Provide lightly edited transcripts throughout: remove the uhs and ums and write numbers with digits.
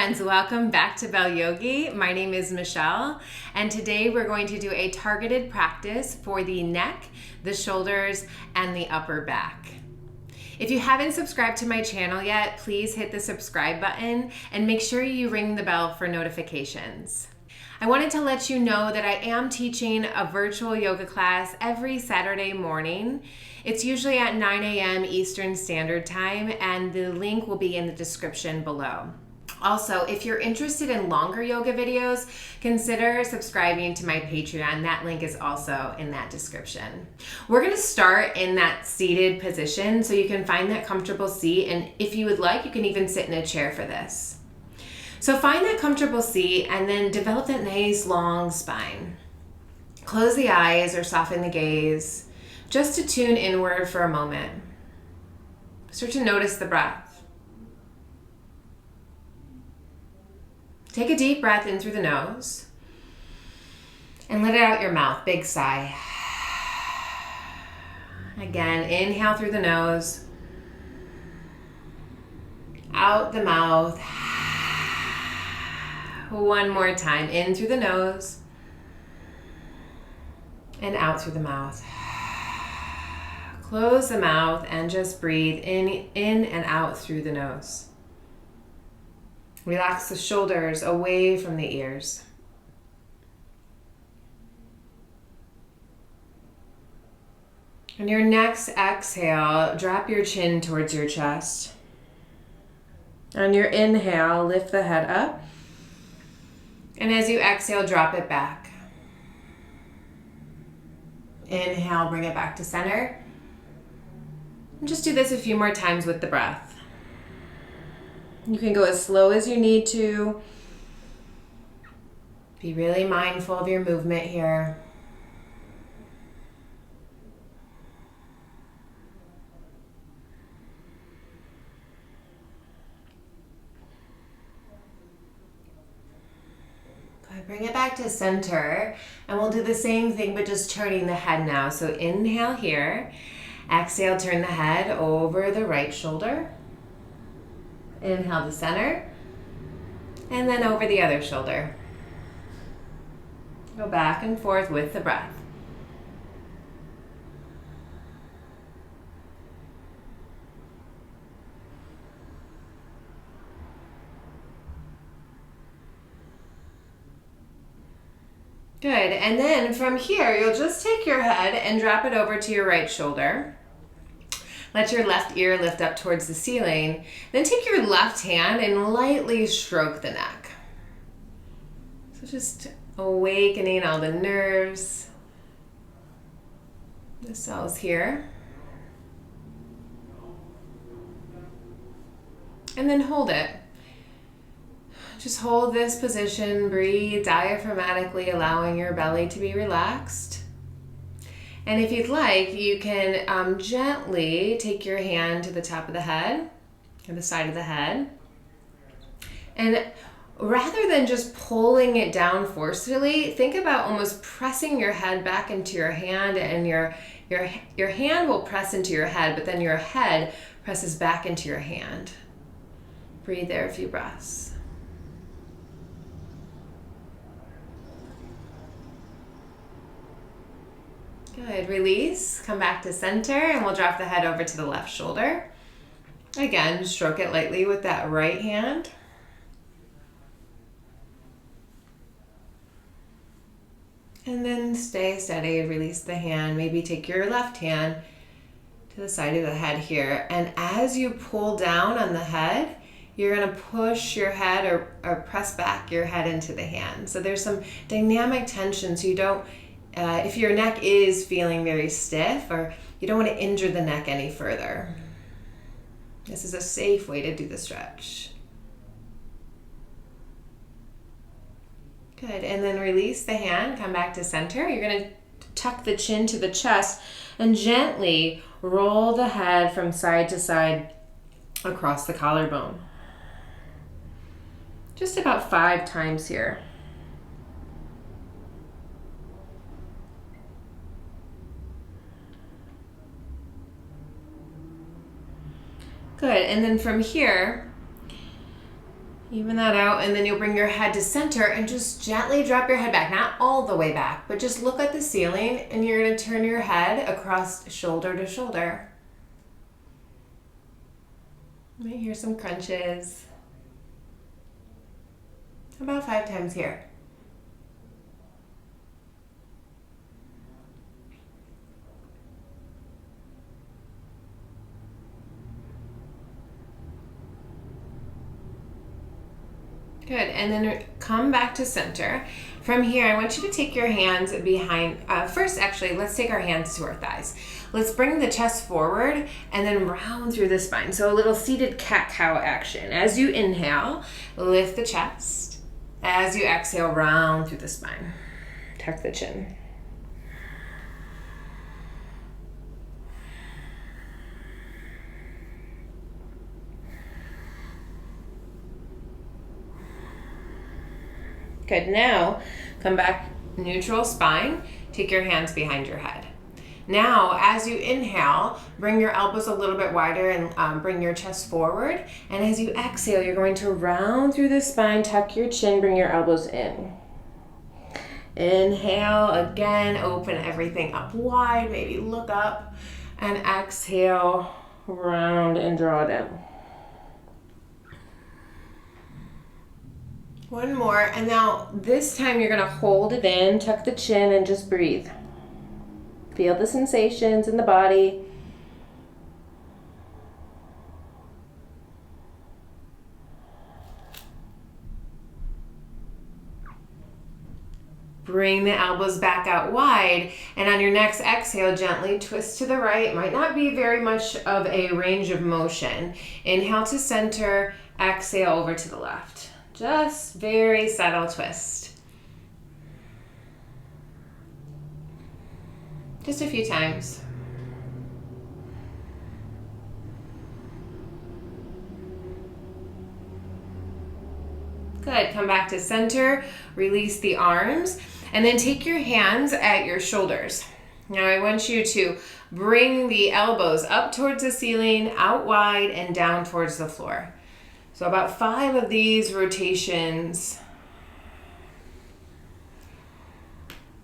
friends, welcome back to BelleYogi. My name is Michelle, and today we're going to do a targeted practice for the neck, the shoulders, and the upper back. If you haven't subscribed to my channel yet, please hit the subscribe button and make sure you ring the bell for notifications. I wanted to let you know that I am teaching a virtual yoga class every Saturday morning. It's usually at 9 a.m. Eastern Standard Time, and the link will be in the description below. Also, if you're interested in longer yoga videos, consider subscribing to my Patreon. That link is also in that description. We're going to start in that seated position so you can find that comfortable seat, and if you would like, you can even sit in a chair for this. So find that comfortable seat and then develop that nice long spine. Close the eyes or soften the gaze, just to tune inward for a moment. Start to notice the breath. Take a deep breath in through the nose and let it out your mouth, big sigh. Again, inhale through the nose, out the mouth. One more time, in through the nose and out through the mouth. Close the mouth and just breathe in and out through the nose. Relax the shoulders away from the ears. On your next exhale, drop your chin towards your chest. On your inhale, lift the head up. And as you exhale, drop it back. Inhale, bring it back to center. And just do this a few more times with the breath. You can go as slow as you need to. Be really mindful of your movement here. Bring it back to center, and we'll do the same thing, but just turning the head now. So inhale here, exhale, turn the head over the right shoulder. Inhale to center, and then over the other shoulder. Go back and forth with the breath. Good, and then from here, you'll just take your head and drop it over to your right shoulder. Let your left ear lift up towards the ceiling. Then take your left hand and lightly stroke the neck. So just awakening all the nerves, the cells here. And then hold it. Just hold this position, breathe diaphragmatically, allowing your belly to be relaxed. And if you'd like, you can gently take your hand to the top of the head, or the side of the head. And rather than just pulling it down forcefully, think about almost pressing your head back into your hand, and your hand will press into your head, but then your head presses back into your hand. Breathe there a few breaths. Good, release, come back to center, and we'll drop the head over to the left shoulder. Again, stroke it lightly with that right hand. And then stay steady, release the hand. Maybe take your left hand to the side of the head here. And as you pull down on the head, you're gonna push your head or press back your head into the hand. So there's some dynamic tension, so you don't, if your neck is feeling very stiff, or you don't want to injure the neck any further. This is a safe way to do the stretch. Good, and then release the hand, come back to center. You're going to tuck the chin to the chest and gently roll the head from side to side across the collarbone. Just about 5 times here. Good, and then from here, Even that out, and then you'll bring your head to center and just gently drop your head back, not all the way back, but just look at the ceiling, and you're going to turn your head across shoulder to shoulder. You might hear some crunches. About 5 times here. Good, and then come back to center. From here, I want you to take your hands behind, first actually, let's take our hands to our thighs. Let's bring the chest forward and then round through the spine. So a little seated cat-cow action. As you inhale, lift the chest. As you exhale, round through the spine. Tuck the chin. Good, now come back neutral spine, take your hands behind your head. Now, as you inhale, bring your elbows a little bit wider and bring your chest forward. And as you exhale, you're going to round through the spine, tuck your chin, bring your elbows in. Inhale, again, open everything up wide, maybe look up, and exhale, round and draw down. One more, and now this time you're gonna hold it in, tuck the chin, and just breathe. Feel the sensations in the body. Bring the elbows back out wide, and on your next exhale, gently twist to the right. Might not be very much of a range of motion. Inhale to center, exhale over to the left. Just very subtle twist. Just a few times. Good, come back to center, release the arms, and then take your hands at your shoulders. Now I want you to bring the elbows up towards the ceiling, out wide, and down towards the floor. So about 5 of these rotations.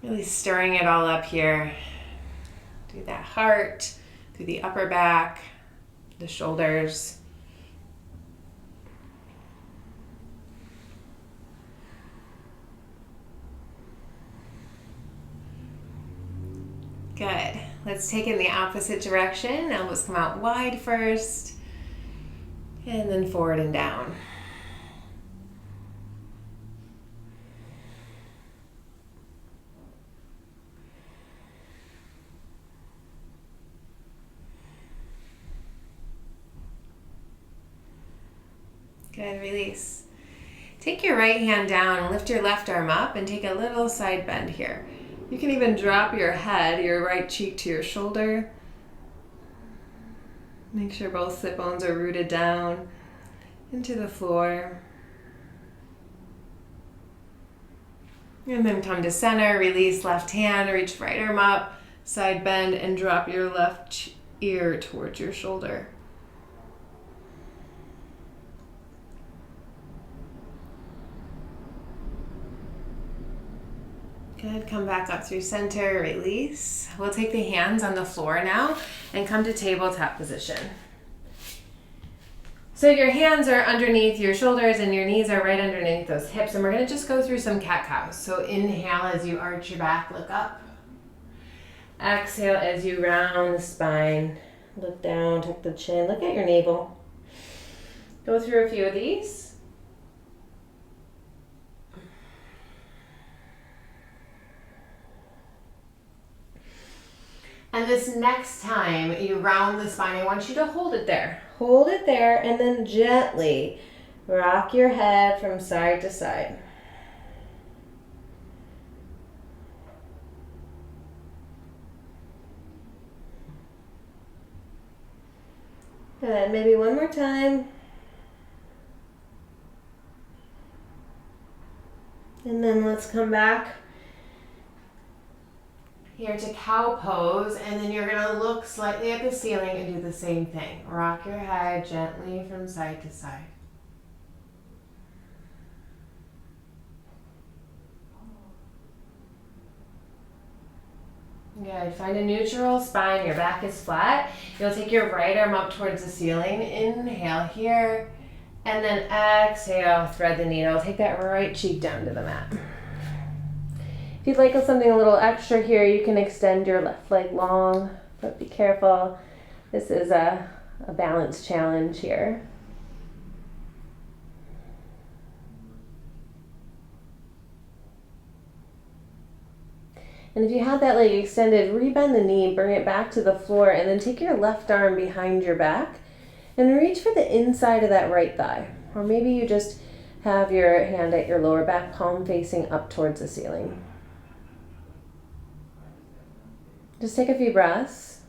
Really stirring it all up here. Through that heart, through the upper back, the shoulders. Good. Let's take it in the opposite direction. Elbows come out wide first. And then forward and down. Good, release. Take your right hand down, lift your left arm up, and take a little side bend here. You can even drop your head, your right cheek to your shoulder. Make sure both sit bones are rooted down into the floor. And then come to center, release left hand, reach right arm up, side bend, and drop your left ear towards your shoulder. Good, come back up through center, release. We'll take the hands on the floor now and come to tabletop position. So your hands are underneath your shoulders and your knees are right underneath those hips, and we're gonna just go through some cat-cows. So inhale as you arch your back, look up. Exhale as you round the spine, look down, tuck the chin, look at your navel. Go through a few of these. And this next time you round the spine, I want you to hold it there. Hold it there and then gently rock your head from side to side. Good, maybe one more time. And then let's come back here to cow pose, and then you're gonna look slightly at the ceiling and do the same thing. Rock your head gently from side to side. Good. Find a neutral spine. Your back is flat. You'll take your right arm up towards the ceiling. Inhale here. And then exhale, thread the needle. Take that right cheek down to the mat. If you'd like something a little extra here, you can extend your left leg long, but be careful. This is a balance challenge here. And if you have that leg extended, rebend the knee, bring it back to the floor, and then take your left arm behind your back and reach for the inside of that right thigh. Or maybe you just have your hand at your lower back, palm facing up towards the ceiling. Just take a few breaths.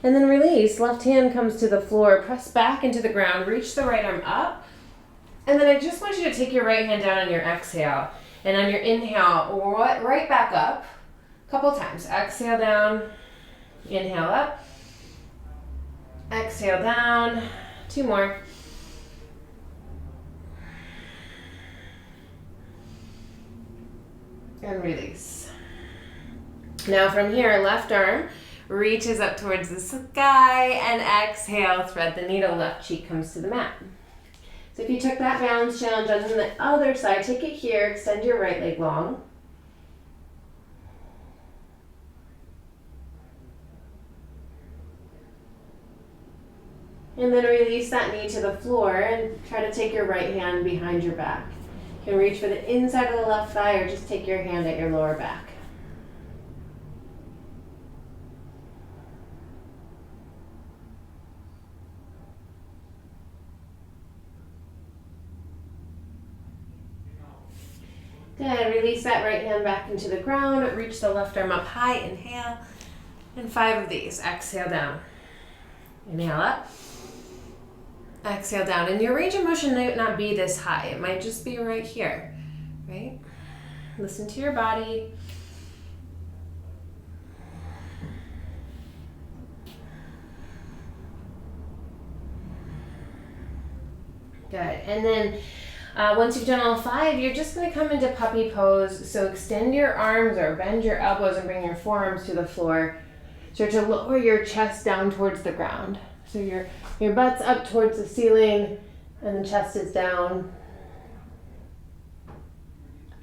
And then release. Left hand comes to the floor, press back into the ground, reach the right arm up. And then I just want you to take your right hand down on your exhale. And on your inhale, right back up a couple times. Exhale down, inhale up, exhale down, 2 more. And release. Now from here, left arm reaches up towards the sky and exhale, thread the needle, left cheek comes to the mat. So if you took that balance challenge on the other side, take it here, extend your right leg long. And then release that knee to the floor and try to take your right hand behind your back. You can reach for the inside of the left thigh or just take your hand at your lower back. Good. Release that right hand back into the ground. Reach the left arm up high. Inhale. And 5 of these. Exhale down. Inhale up. Exhale down. And your range of motion might not be this high. It might just be right here. Right? Listen to your body. Good. And then once you've done all 5, you're just going to come into puppy pose. So extend your arms or bend your elbows and bring your forearms to the floor. Start to lower your chest down towards the ground. So your butt's up towards the ceiling and the chest is down.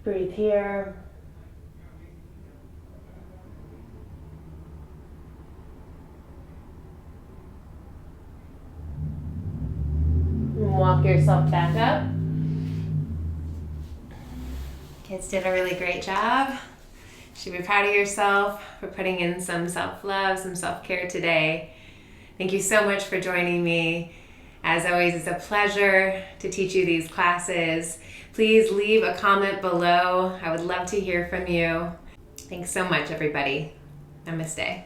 Breathe here. And walk yourself back up. Kids did a really great job. You should be proud of yourself for putting in some self-love, some self-care today. Thank you so much for joining me. As always, it's a pleasure to teach you these classes. Please leave a comment below. I would love to hear from you. Thanks so much, everybody. Namaste.